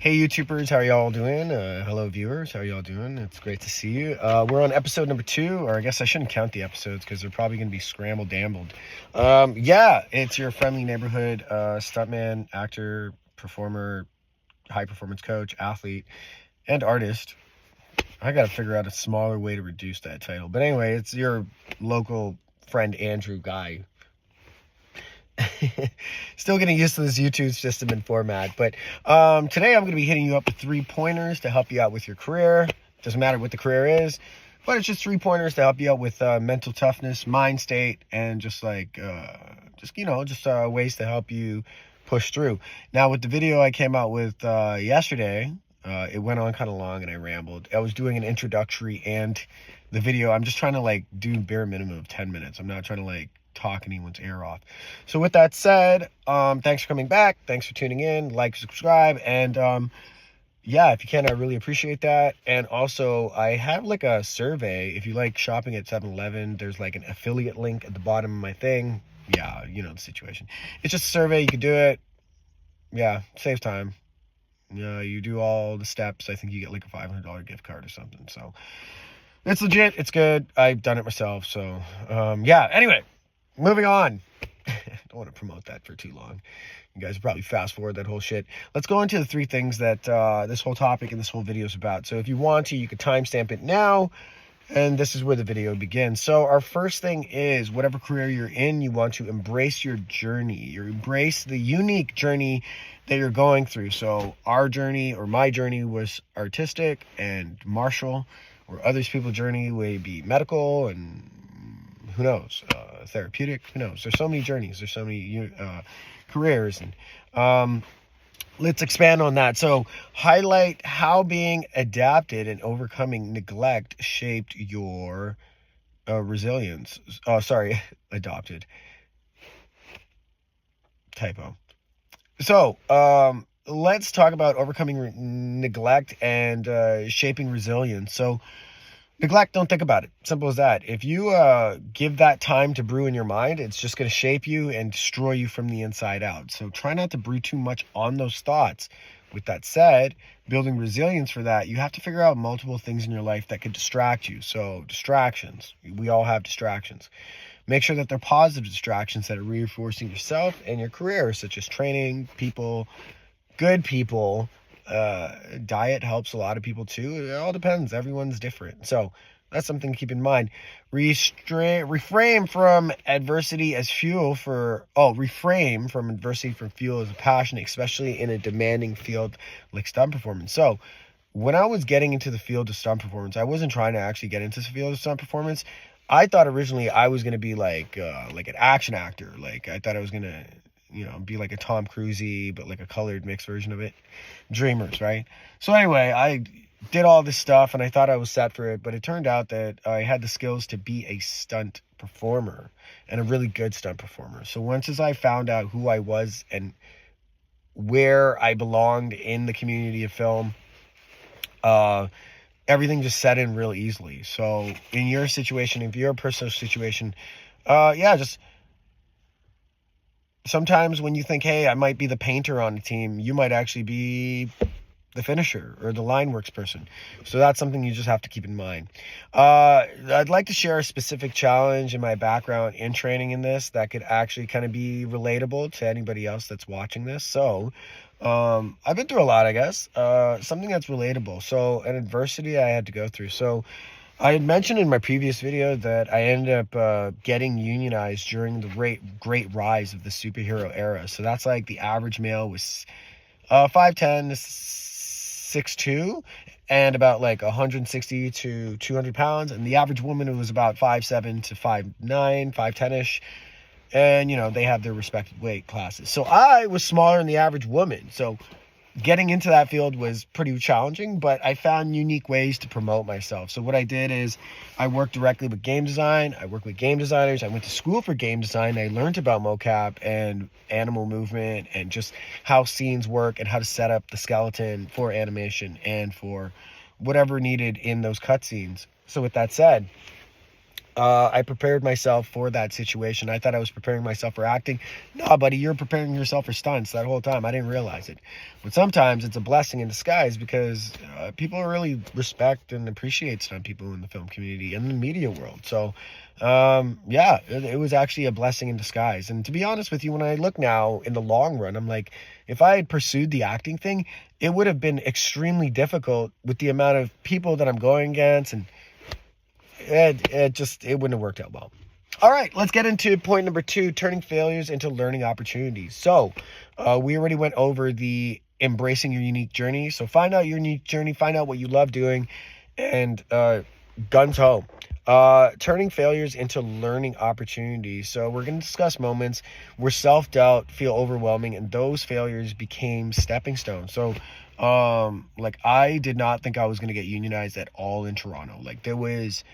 Hey YouTubers, how are y'all doing? Hello viewers, how are y'all doing? It's great to see you. We're on episode number 2, or I guess I shouldn't count the episodes because they're probably going to be scrambled-dambled. Yeah, it's your friendly neighborhood stuntman, actor, performer, high-performance coach, athlete, and artist. I got to figure out a smaller way to reduce that title. But anyway, it's your local friend Andrew guy. Still getting used to this YouTube system and format, but today I'm going to be hitting you up with 3 pointers to help you out with your career. Doesn't matter what the career is, but it's just 3 pointers to help you out with mental toughness, mind state, and just ways to help you push through. Now, with the video I came out with yesterday, it went on kind of long and I rambled. I was doing an introductory and the video. I'm just trying to do bare minimum of 10 minutes. I'm not trying to talk anyone's ear off. So with that said, thanks for coming back. Thanks for tuning in. Like, subscribe, and yeah, if you can, I really appreciate that. And also, I have a survey. If you like shopping at 7-Eleven, there's an affiliate link at the bottom of my thing. Yeah, you know the situation. It's just a survey. You can do it. Yeah, saves time. You do all the steps. I think you get a $500 gift card or something. So it's legit. It's good. I've done it myself. So yeah, anyway, moving on. I don't want to promote that for too long. You guys will probably fast forward that whole shit. Let's go into the 3 things that this whole topic and this whole video is about. So if you want to, you could timestamp it now. And this is where the video begins. So our first thing is, whatever career you're in, you want to embrace your journey. You embrace the unique journey that you're going through. So our journey, or my journey, was artistic and martial, or others people's journey may be medical and who knows, therapeutic, who knows. There's so many journeys. There's so many careers. And let's expand on that. So highlight how being adapted and overcoming neglect shaped your resilience. Adopted. Typo. So let's talk about overcoming neglect and shaping resilience. So neglect, don't think about it. Simple as that. If you give that time to brew in your mind, it's just going to shape you and destroy you from the inside out. So try not to brew too much on those thoughts. With that said, building resilience for that, you have to figure out multiple things in your life that could distract you. So distractions. We all have distractions. Make sure that they're positive distractions that are reinforcing yourself and your career, such as training, people, good people. Diet helps a lot of people too. It all depends. Everyone's different. So that's something to keep in mind. Refrain from adversity as fuel for fuel as a passion, especially in a demanding field like stunt performance. So when I was getting into the field of stunt performance, I wasn't trying to actually get into the field of stunt performance. I thought originally I was going to be like an action actor. I thought I was going to be like a Tom Cruise-y, but a colored mixed version of it. Dreamers, right? So anyway, I did all this stuff and I thought I was set for it, but it turned out that I had the skills to be a stunt performer, and a really good stunt performer. So once as I found out who I was and where I belonged in the community of film, everything just set in real easily. So in your situation, if you're a personal situation, just sometimes when you think, hey, I might be the painter on the team, you might actually be the finisher or the line works person. So that's something you just have to keep in mind. I'd like to share a specific challenge in my background in training in this that could actually kind of be relatable to anybody else that's watching this. So I've been through a lot, I guess. Something that's relatable. So an adversity I had to go through. So I had mentioned in my previous video that I ended up getting unionized during the great rise of the superhero era. So that's the average male was 5'10" to 6'2", and about 160 to 200 pounds. And the average woman was about 5'7" to 5'9", 5'10"-ish. And, they have their respective weight classes. So I was smaller than the average woman. So getting into that field was pretty challenging, but I found unique ways to promote myself. So what I did is I worked directly with game design. I worked with game designers. I went to school for game design. I learned about mocap and animal movement and just how scenes work and how to set up the skeleton for animation and for whatever needed in those cutscenes. So with that said, I prepared myself for that situation. I thought I was preparing myself for acting. No, buddy, you're preparing yourself for stunts that whole time. I didn't realize it. But sometimes it's a blessing in disguise because people really respect and appreciate stunt people in the film community and the media world. So, yeah, it was actually a blessing in disguise. And to be honest with you, when I look now in the long run, I'm like, if I had pursued the acting thing, it would have been extremely difficult with the amount of people that I'm going against, and it wouldn't have worked out well. All right, let's get into point number 2, turning failures into learning opportunities. So we already went over the embracing your unique journey. So find out your unique journey, find out what you love doing, and guns ho. Turning failures into learning opportunities. So we're going to discuss moments where self-doubt feel overwhelming and those failures became stepping stones. So like I did not think I was going to get unionized at all in Toronto. Like there was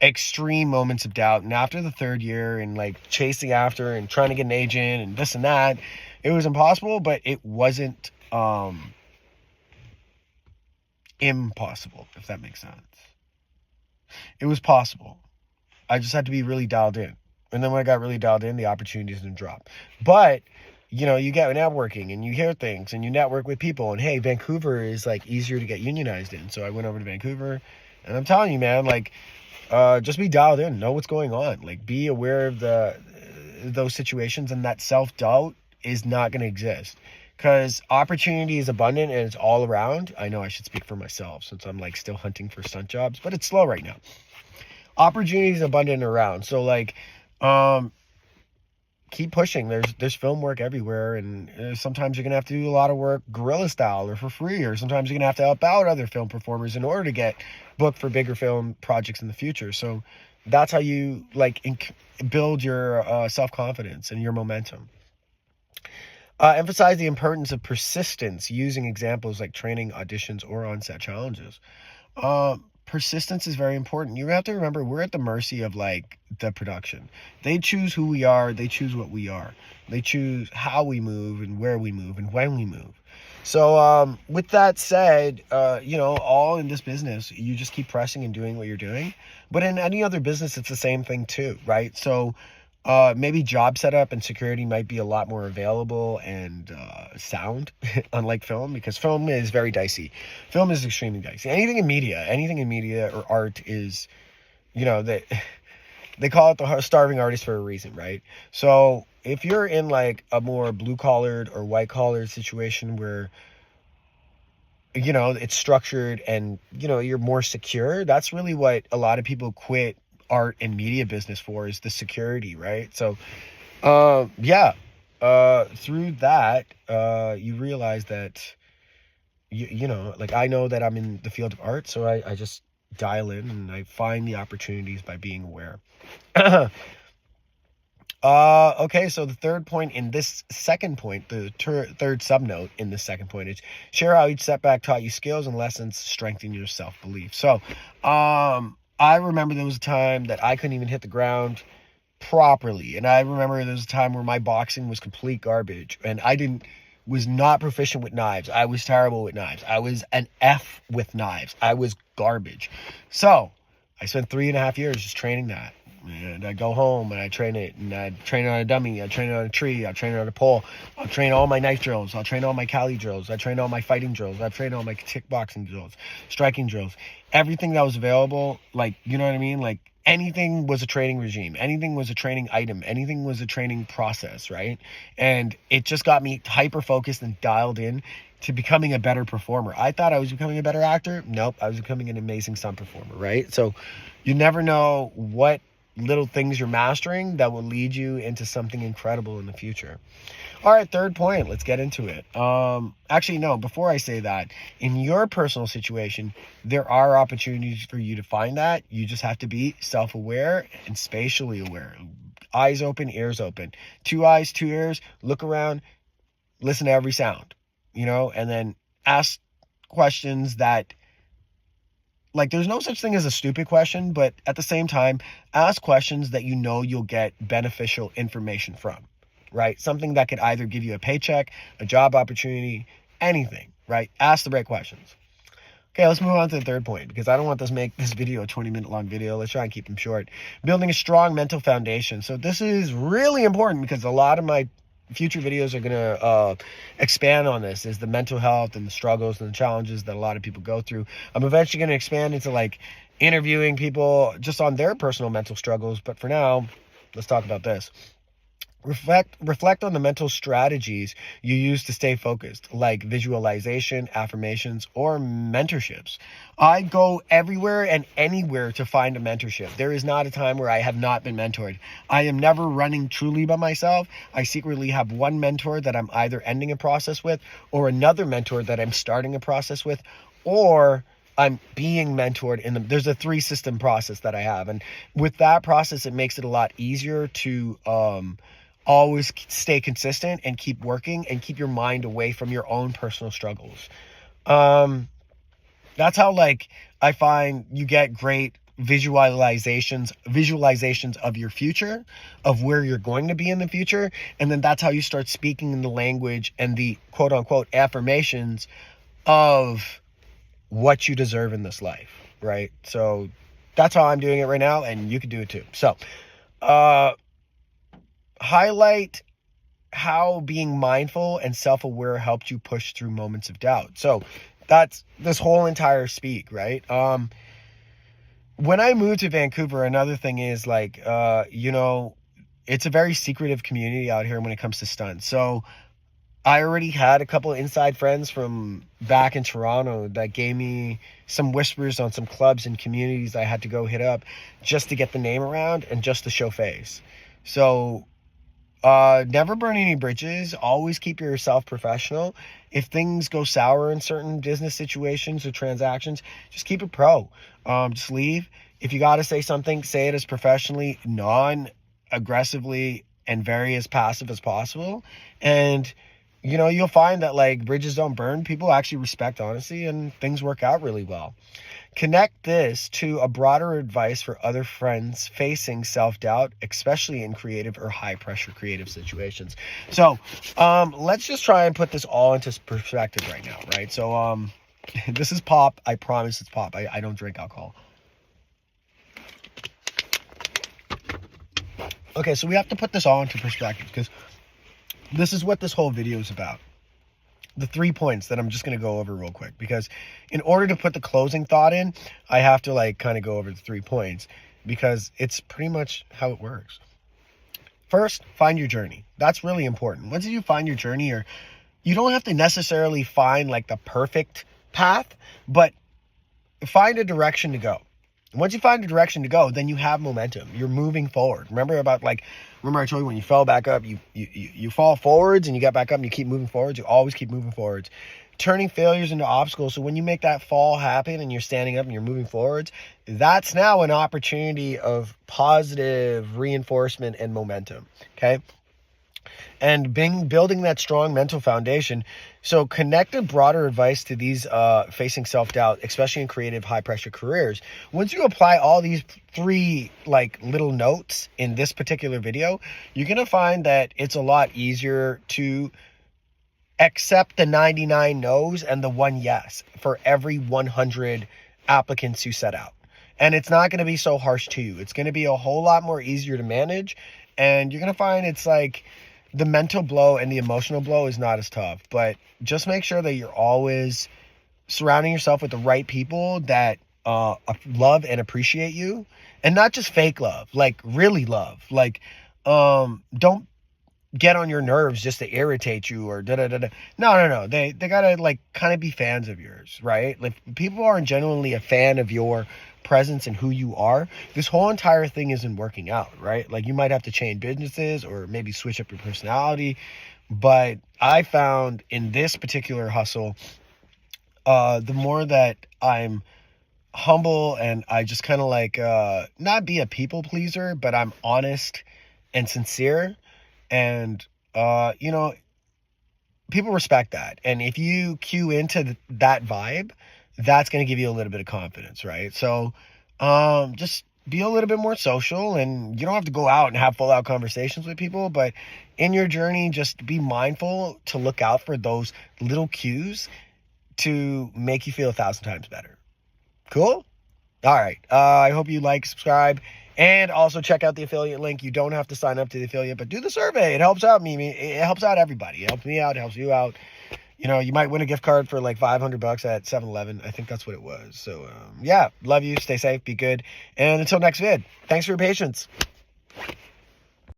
extreme moments of doubt, and after the 3rd year and like chasing after and trying to get an agent and this and that, it was impossible, but it wasn't impossible, if that makes sense. It was possible. I just had to be really dialed in, and then when I got really dialed in, the opportunities didn't drop. But you know, you get networking and you hear things and you network with people, and hey, Vancouver is like easier to get unionized in, so I went over to Vancouver, and I'm telling you, man, like just be dialed in, know what's going on, like be aware of those situations, and that self-doubt is not going to exist because opportunity is abundant and it's all around. I know I should speak for myself since I'm like still hunting for stunt jobs, but it's slow right now. Opportunity is abundant around, so like keep pushing. There's film work everywhere, and sometimes you're gonna have to do a lot of work guerrilla style or for free, or sometimes you're gonna have to help out other film performers in order to get booked for bigger film projects in the future. So that's how you like build your self-confidence and your momentum. Emphasize the importance of persistence using examples like training, auditions, or on-set challenges. Persistence is very important. You have to remember we're at the mercy of like the production. They choose who we are. They choose what we are. They choose how we move and where we move and when we move. So with that said, you know, all in this business, you just keep pressing and doing what you're doing. But in any other business, it's the same thing too, right? So maybe job setup and security might be a lot more available and sound, unlike film, because film is very dicey. Film is extremely dicey. Anything in media or art is, you know, they call it the starving artist for a reason, right? So if you're in like a more blue-collared or white-collared situation where, you know, it's structured and, you know, you're more secure, that's really what a lot of people quit art and media business for, is the security, right? So yeah, through that you realize that you know, like I know that I'm in the field of art, so I just dial in and I find the opportunities by being aware. Okay, so the third point in this second point, the third subnote in this second point is share how each setback taught you skills and lessons to strengthen your self-belief. So I remember there was a time that I couldn't even hit the ground properly. And I remember there was a time where my boxing was complete garbage and was not proficient with knives. I was terrible with knives. I was an F with knives. I was garbage. So I spent 3.5 years just training that. And I go home and I train it, and I train it on a dummy, I train it on a tree, I train it on a pole, I'll train all my knife drills, I'll train all my Cali drills, I train all my fighting drills, I've trained all my kickboxing drills, striking drills, everything that was available, like, you know what I mean? Like anything was a training regime, anything was a training item, anything was a training process, right? And it just got me hyper focused and dialed in to becoming a better performer. I thought I was becoming a better actor. Nope, I was becoming an amazing stunt performer, right? So you never know what little things you're mastering that will lead you into something incredible in the future. All right, third point, let's get into it. Actually, no, before I say that, in your personal situation, there are opportunities for you to find that. You just have to be self-aware and spatially aware. Eyes open, ears open. 2 eyes, 2 ears, look around, listen to every sound, you know, and then ask questions that, like, there's no such thing as a stupid question, but at the same time, ask questions that you know you'll get beneficial information from, right? Something that could either give you a paycheck, a job opportunity, anything, right? Ask the right questions. Okay, let's move on to the third point, because I don't want make this video a 20-minute long video. Let's try and keep them short. Building a strong mental foundation. So this is really important because a lot of my future videos are going to expand on this, is the mental health and the struggles and the challenges that a lot of people go through. I'm eventually going to expand into like interviewing people just on their personal mental struggles. But for now, let's talk about this. Reflect on the mental strategies you use to stay focused, like visualization, affirmations, or mentorships. I go everywhere and anywhere to find a mentorship. There is not a time where I have not been mentored. I am never running truly by myself. I secretly have one mentor that I'm either ending a process with, or another mentor that I'm starting a process with, or I'm being mentored in them. There's a 3-system process that I have. And with that process, it makes it a lot easier to always stay consistent and keep working and keep your mind away from your own personal struggles. That's how like I find you get great visualizations of your future, of where you're going to be in the future. And then that's how you start speaking in the language and the quote unquote affirmations of what you deserve in this life, right? So that's how I'm doing it right now, and you can do it too. So highlight how being mindful and self-aware helped you push through moments of doubt. So that's this whole entire speak, right? When I moved to Vancouver, another thing is like, it's a very secretive community out here when it comes to stunts. So I already had a couple of inside friends from back in Toronto that gave me some whispers on some clubs and communities I had to go hit up just to get the name around and just to show face. So never burn any bridges. Always keep yourself professional. If things go sour in certain business situations or transactions, just keep it pro. Just leave. If you got to say something, say it as professionally, non-aggressively, and very as passive as possible. And you'll find that like bridges don't burn. People actually respect honesty and things work out really well. Connect this to a broader advice for other friends facing self-doubt, especially in creative or high-pressure creative situations. So let's just try and put this all into perspective right now, right? So this is pop. I promise it's pop. I don't drink alcohol. Okay, so we have to put this all into perspective because this is what this whole video is about. The 3 points that I'm just going to go over real quick, because in order to put the closing thought in, I have to like kind of go over the 3 points because it's pretty much how it works. First, find your journey. That's really important. Once you find your journey, or you don't have to necessarily find like the perfect path, but find a direction to go. Once you find a direction to go, then you have momentum. You're moving forward. Remember I told you when you fell back up, you fall forwards and you get back up and you keep moving forwards. You always keep moving forwards. Turning failures into obstacles. So when you make that fall happen and you're standing up and you're moving forwards, that's now an opportunity of positive reinforcement and momentum. Okay. And building that strong mental foundation. So connect a broader advice to these facing self-doubt, especially in creative high-pressure careers. Once you apply all these 3 like little notes in this particular video, you're going to find that it's a lot easier to accept the 99 no's and the 1 yes for every 100 applicants you set out. And it's not going to be so harsh to you. It's going to be a whole lot more easier to manage. And you're going to find it's like the mental blow and the emotional blow is not as tough, but just make sure that you're always surrounding yourself with the right people that love and appreciate you, and not just fake love, like really love. Like, don't get on your nerves just to irritate you or da-da-da-da. No. They gotta like kind of be fans of yours, right? Like people aren't genuinely a fan of your presence and who you are, this whole entire thing isn't working out, right? Like you might have to change businesses or maybe switch up your personality. But I found in this particular hustle, the more that I'm humble and I just kind of like not be a people pleaser, but I'm honest and sincere, and people respect that. And if you cue into that vibe, that's going to give you a little bit of confidence, right? So just be a little bit more social, and you don't have to go out and have full out conversations with people, but in your journey, just be mindful to look out for those little cues to make you feel 1,000 times better. Cool? All right. I hope you like, subscribe, and also check out the affiliate link. You don't have to sign up to the affiliate, but do the survey. It helps out me. It helps out everybody. It helps me out. It helps you out. You know, you might win a gift card for like $500 at 7-Eleven. I think that's what it was. So, yeah, love you. Stay safe. Be good. And until next vid, thanks for your patience.